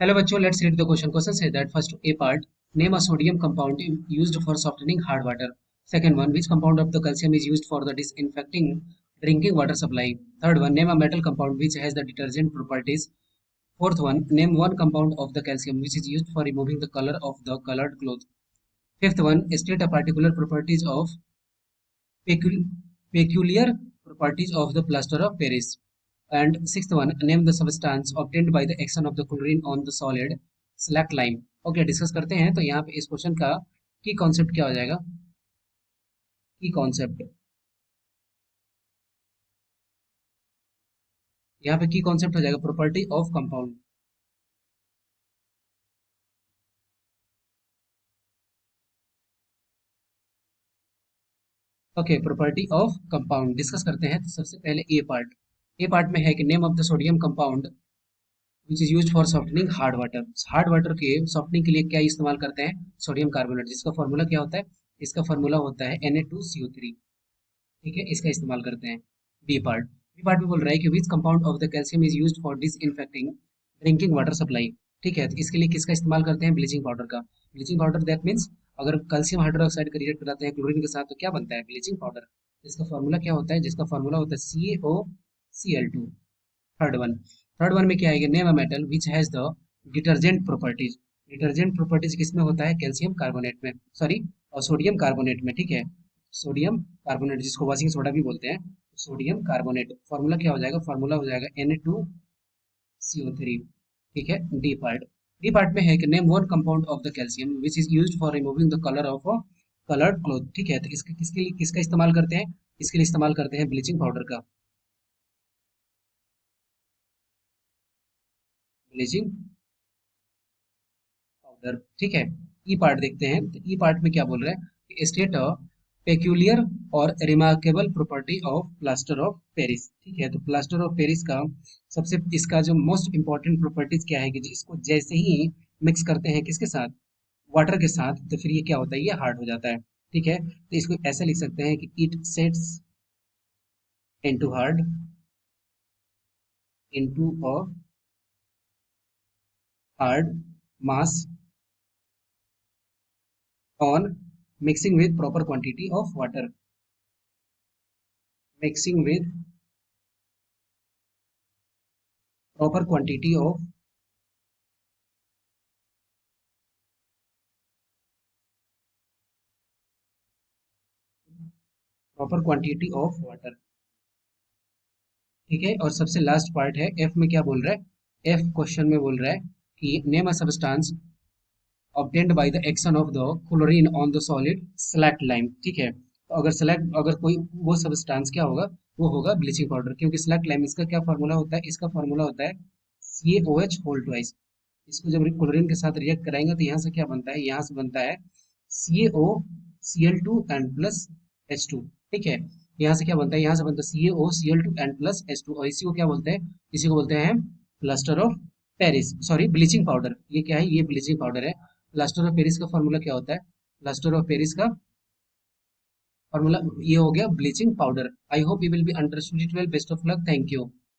Hello bachcho, let's read the question. Question says that first A part, name a sodium compound used for softening hard water. Second one, which compound of the calcium is used for the disinfecting drinking water supply? Third one, name a metal compound which has the detergent properties. Fourth one, name one compound of the calcium which is used for removing the color of the colored cloth. Fifth one, state a particular properties of pecul- peculiar properties of the plaster of Paris. And sixth one, name the substance obtained by the action of the chlorine on the solid slack lime. Okay discuss करते हैं तो यहाँ पे इस question का की concept क्या हो जाएगा की कॉन्सेप्ट यहाँ पे की कॉन्सेप्ट हो जाएगा property of compound okay property of compound discuss करते हैं तो सबसे पहले ए पार्ट में है कि name of the sodium compound which is use for softening hard water के सॉफ्टनिंग के लिए क्या इस्तेमाल करते हैं सोडियम कार्बोनेट जिसका फॉर्मूला क्या होता है इसका फॉर्मूला होता है Na2CO3 ठीक है इसका इस्तेमाल करते हैं बी पार्ट में बोल रहा है कि which compound of the calcium is used for disinfecting drinking water supply ठीक है तो इसके लिए किसका इस्तेमाल करते हैं ब्लीचिंग पाउडर का ब्लीचिंग पाउडर दैट मीन्स अगर कैल्शियम हाइड्रोक्साइड का रिएक्ट कराते हैं क्लोरीन के साथ तो क्या बनता है ब्लीचिंग पाउडर इसका फॉर्मूला क्या होता है जिसका फॉर्मूला होता है CaOCl2 थर्ड वन में क्या आएगा name a metal which has the detergent properties किसमें होता है कैल्शियम कार्बोनेट में सॉरी और सोडियम कार्बोनेट में ठीक है सोडियम कार्बोनेट जिसको वॉशिंग सोडा भी बोलते हैं सोडियम कार्बोनेट फॉर्मूला क्या हो जाएगा फॉर्मूला हो जाएगा Na2CO3 ठीक है डी पार्ट में है कि name one compound of the calcium which is used for removing the colour of coloured cloth ठीक है तो इसके किसके लिए किसका इस्तेमाल करते हैं इसके लिए इस्तेमाल करते हैं ब्लीचिंग पाउडर का ब्लीचिंग पाउडर ठीक है ई पार्ट देखते हैं तो ई पार्ट में क्या बोल रहा है स्टेट अ पेक्यूलियर और remarkable property of plaster of Paris ठीक है तो प्लास्टर ऑफ पेरिस का सबसे इसका जो मोस्ट इंपॉर्टेंट प्रॉपर्टीज क्या है कि इसको जैसे ही मिक्स करते हैं किसके साथ वाटर के साथ तो फिर ये क्या होता है ये हार्ड हो जाता है ठीक है तो इसको ऐसे लिख सकते हैं कि it sets into hard into a hard mass on mixing with proper quantity of water mixing with proper quantity of water ठीक है और सबसे लास्ट पार्ट है एफ में क्या बोल रहा है एफ क्वेश्चन में बोल रहा है कि name a substance obtained by the action of the chlorine on the solid slacked lime ठीक है तो अगर select अगर कोई वो सब्सटेंस क्या होगा वो होगा ब्लीचिंग पाउडर क्योंकि स्लैक्ड लाइम इसका क्या फार्मूला होता है इसका फार्मूला होता है CaOH होल ट्वाइस इसको जब क्लोरीन के साथ रिएक्ट कराएंगे तो यहाँ से क्या बनता है यहाँ से बनता है CaOCl2 एंड प्लस H2 ठीक है यहाँ से क्या बनता है यहाँ से बनता है CaOCl2 एंड प्लस H2 और इसी को क्या बोलते हैं इसी को बोलते हैं plaster of Paris sorry bleaching powder ये क्या है ये ब्लीचिंग पाउडर है प्लास्टर ऑफ पेरिस का फॉर्मूला क्या होता है प्लास्टर ऑफ पेरिस का फॉर्मूला ये हो गया bleaching powder I hope you will be understood it well best of luck thank you